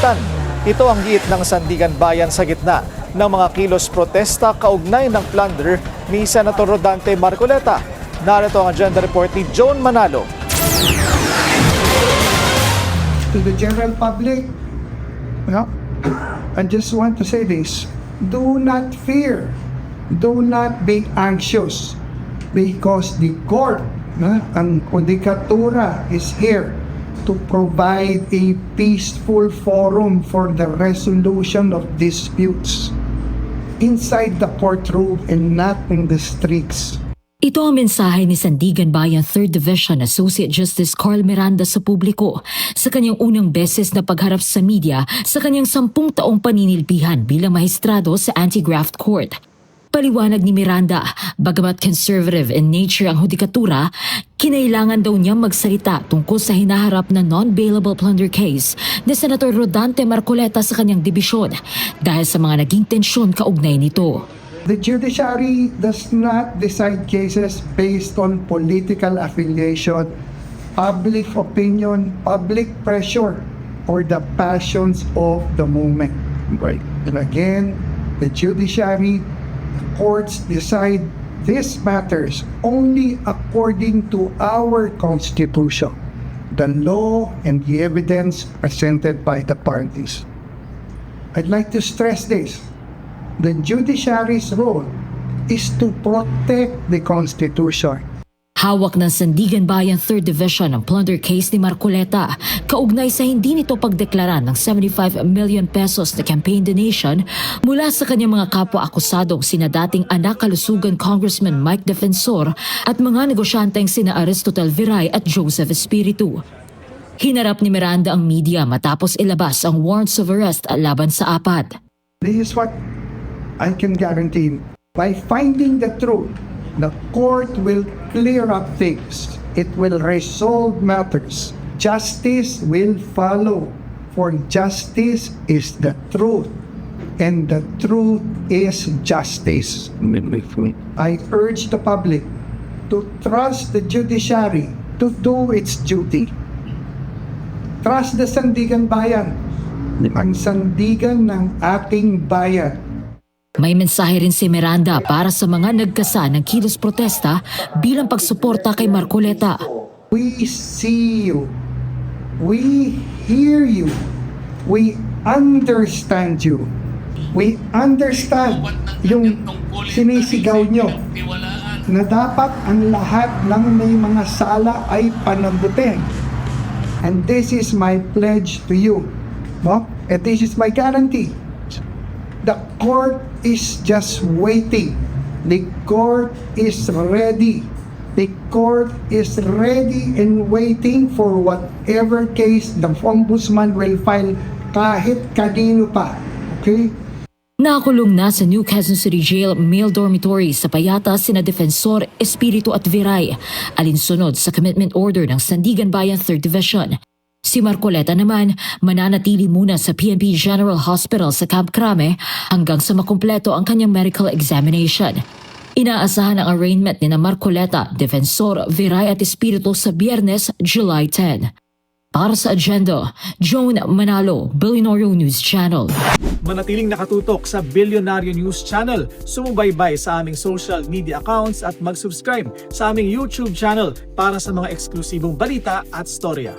kapulisan. Ito ang giit ng Sandigan Bayan sa gitna ng mga kilos protesta kaugnay ng plunder ni Senator Rodante Marcoleta. Narito ang agenda report ni Joan Manalo. To the general public, I just want to say this: do not fear, do not be anxious, because the court, ang Judikatura, is here to provide a peaceful forum for the resolution of disputes inside the courtroom and not in the streets. Ito ang mensahe ni Sandigan Bayan 3rd Division Associate Justice Carl Miranda sa publiko sa kanyang unang beses na pagharap sa media sa kanyang 10 taong paninilbihan bilang mahistrado sa Anti-Graft Court. Paliwanag ni Miranda, bagamat conservative in nature ang Judikatura, kinailangan daw niyang magsalita tungkol sa hinaharap na non-bailable plunder case ni Senator Rodante Marcoleta sa kanyang dibisyon dahil sa mga naging tensyon kaugnay nito. The judiciary does not decide cases based on political affiliation, public opinion, public pressure, or the passions of the moment. Right. And again, the judiciary, courts decide these matters only according to our Constitution, the law, and the evidence presented by the parties. I'd like to stress this. The judiciary's role is to protect the Constitution. Hawak ng Sandigan Bayan 3rd Division ang plunder case ni Marcoleta kaugnay sa hindi nito pagdeklara ng 75 million pesos na campaign donation mula sa kanyang mga kapwa-akusadong sina dating anak kalusugan Congressman Mike Defensor at mga negosyanteng sina Aristotel Viray at Joseph Espiritu. Hinarap ni Miranda ang media matapos ilabas ang warrants of arrest laban sa apat. This is what I can guarantee you. By finding the truth, the court will clear up things. It will resolve matters. Justice will follow, for justice is the truth, and the truth is justice. I urge the public to trust the judiciary to do its duty. Trust the Sandigan Bayan, ang sandigan ng ating bayan. May mensahe rin si Miranda para sa mga nagkasa ng kilos protesta bilang pagsuporta kay Marcoleta. We see you. We hear you. We understand you. We understand yung sinisigaw nyo na dapat ang lahat ng may mga sala ay panagutin. And this is my pledge to you. And this is my guarantee. The court is just waiting. The court is ready. The court is ready and waiting for whatever case the ombudsman will file kahit kanino pa. Okay? Nakulong na sa New Quezon City Jail male dormitory sa Payata sina Defensor, Espiritu at Viray, alinsunod sa commitment order ng Sandigan Bayan 3rd Division. Si Marcoleta naman mananatili muna sa PNP General Hospital sa Camp Crame hanggang sa makumpleto ang kanyang medical examination. Inaasahan ang arraignment ni Marcoleta, Defensor, Viray at Espiritu sa Biyernes, July 10. Para sa agenda, Joan Manalo, Billionario News Channel. Manatiling nakatutok sa Billionario News Channel. Sumubaybay sa aming social media accounts at mag-subscribe sa aming YouTube channel para sa mga eksklusibong balita at storya.